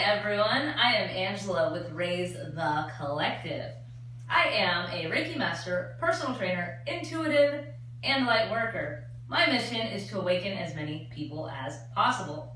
everyone, I am Angela with Raise the Collective. I am a Reiki Master, personal trainer, intuitive, and light worker. My mission is to awaken as many people as possible.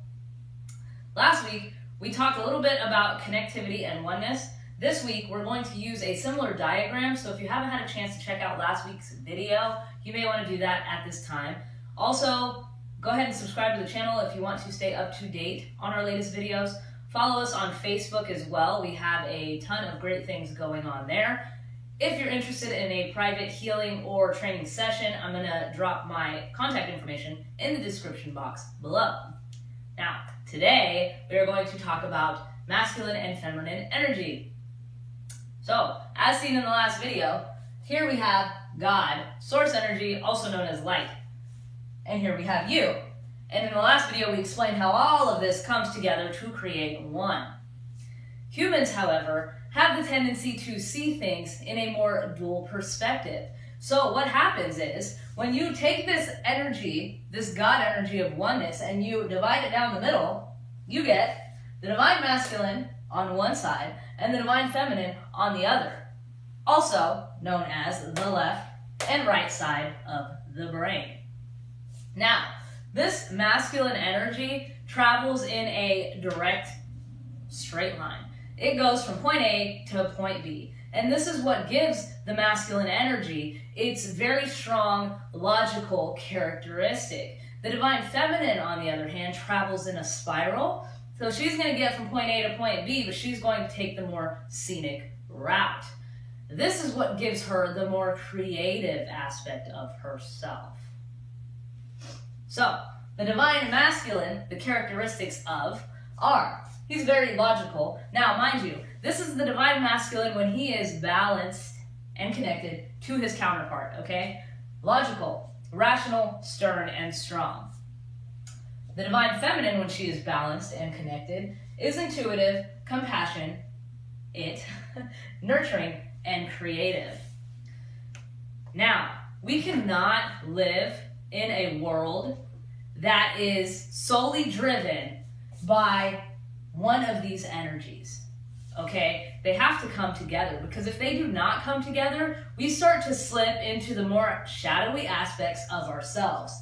Last week, we talked a little bit about connectivity and oneness. This week, we're going to use a similar diagram, so if you haven't had a chance to check out last week's video, you may want to do that at this time. Also, go ahead and subscribe to the channel if you want to stay up to date on our latest videos. Follow us on Facebook as well. We have a ton of great things going on there. If you're interested in a private healing or training session, I'm going to drop my contact information in the description box below. Now, today we are going to talk about masculine and feminine energy. So, as seen in the last video, here we have God, source energy, also known as light. And here we have you. And in the last video, we explained how all of this comes together to create one. Humans, however, have the tendency to see things in a more dual perspective. So what happens is, when you take this energy, this God energy of oneness, and you divide it down the middle, you get the divine masculine on one side and the divine feminine on the other, also known as the left and right side of the brain. Now, this masculine energy travels in a direct straight line. It goes from point A to point B. And this is what gives the masculine energy its very strong logical characteristic. The divine feminine, on the other hand, travels in a spiral. So she's going to get from point A to point B, but she's going to take the more scenic route. This is what gives her the more creative aspect of herself. So, the divine masculine, the characteristics of, are, he's very logical. Now, mind you, this is the divine masculine when he is balanced and connected to his counterpart, okay? Logical, rational, stern, and strong. The divine feminine, when she is balanced and connected, is intuitive, compassionate, nurturing, and creative. Now, we cannot live in a world that is solely driven by one of these energies, okay? They have to come together, because if they do not come together, we start to slip into the more shadowy aspects of ourselves.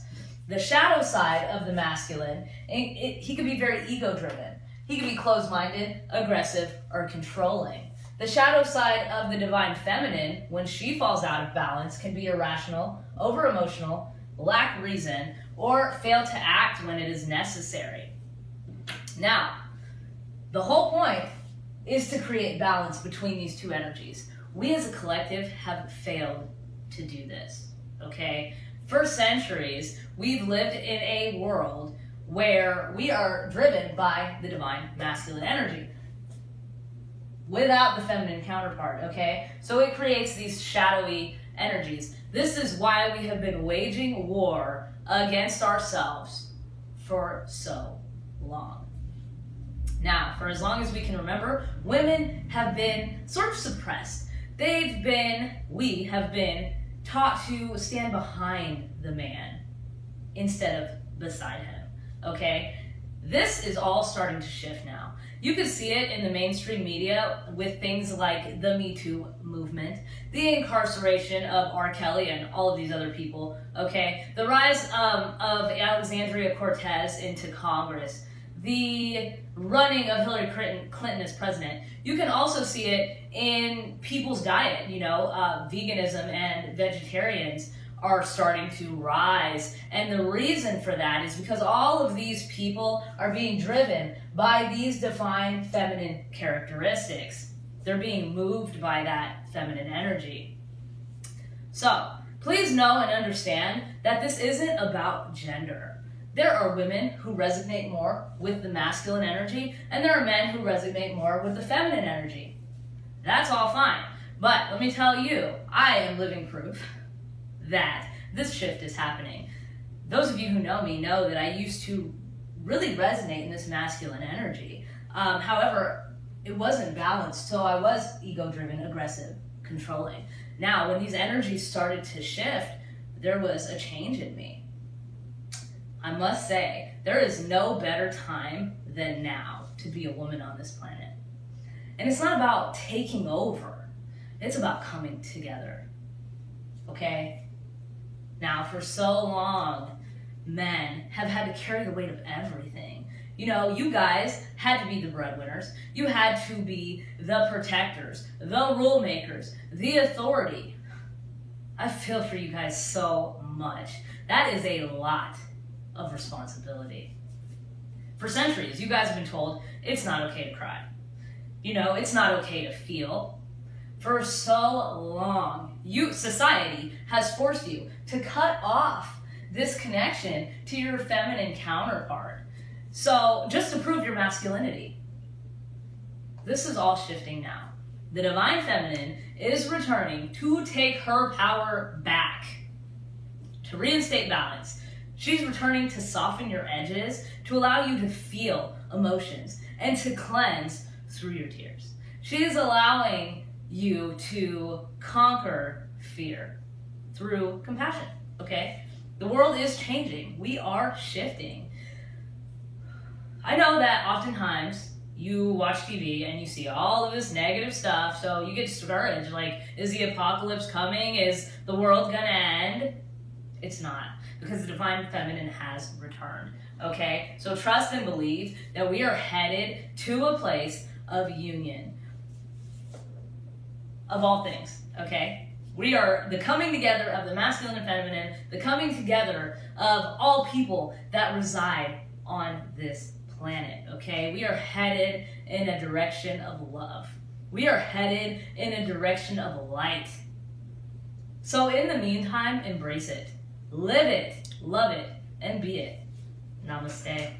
The shadow side of the masculine, he could be very ego-driven. He could be closed-minded, aggressive, or controlling. The shadow side of the divine feminine, when she falls out of balance, can be irrational, over-emotional, lack reason, or fail to act when it is necessary. Now, the whole point is to create balance between these two energies. We as a collective have failed to do this, okay? For centuries, we've lived in a world where we are driven by the divine masculine energy without the feminine counterpart, okay? So it creates these shadowy energies. This is why we have been waging war against ourselves for so long. Now, for as long as we can remember, women have been sort of suppressed. We have been taught to stand behind the man instead of beside him, okay? This is all starting to shift now. You can see it in the mainstream media with things like the Me Too movement, the incarceration of R. Kelly and all of these other people, okay? The rise of Alexandria Cortez into Congress, the running of Hillary Clinton as president. You can also see it in people's diet, veganism and vegetarians are starting to rise. And the reason for that is because all of these people are being driven by these divine feminine characteristics. They're being moved by that feminine energy. So, please know and understand that this isn't about gender. There are women who resonate more with the masculine energy, and there are men who resonate more with the feminine energy. That's all fine. But let me tell you, I am living proof that this shift is happening. Those of you who know me know that I used to really resonate in this masculine energy. However, it wasn't balanced, so I was ego-driven, aggressive, controlling. Now, when these energies started to shift, there was a change in me. I must say, there is no better time than now to be a woman on this planet. And it's not about taking over. It's about coming together. Okay? Now, for so long, men have had to carry the weight of everything. You know, you guys had to be the breadwinners. You had to be the protectors, the rule makers, the authority. I feel for you guys so much. That is a lot of responsibility. For centuries, you guys have been told it's not okay to cry. You know, it's not okay to feel. For so long, society has forced you to cut off this connection to your feminine counterpart. So, just to prove your masculinity. This is all shifting now. The divine feminine is returning to take her power back, to reinstate balance. She's returning to soften your edges, to allow you to feel emotions, and to cleanse through your tears. She is allowing you to conquer fear through compassion, okay? The world is changing. We are shifting. I know that oftentimes you watch TV and you see all of this negative stuff, so you get discouraged. Like, is the apocalypse coming? Is the world gonna end? It's not, because the divine feminine has returned, okay? So trust and believe that we are headed to a place of union of all things, okay? We are the coming together of the masculine and feminine, the coming together of all people that reside on this planet, okay? We are headed in a direction of love. We are headed in a direction of light. So in the meantime, embrace it. Live it, love it, and be it. Namaste.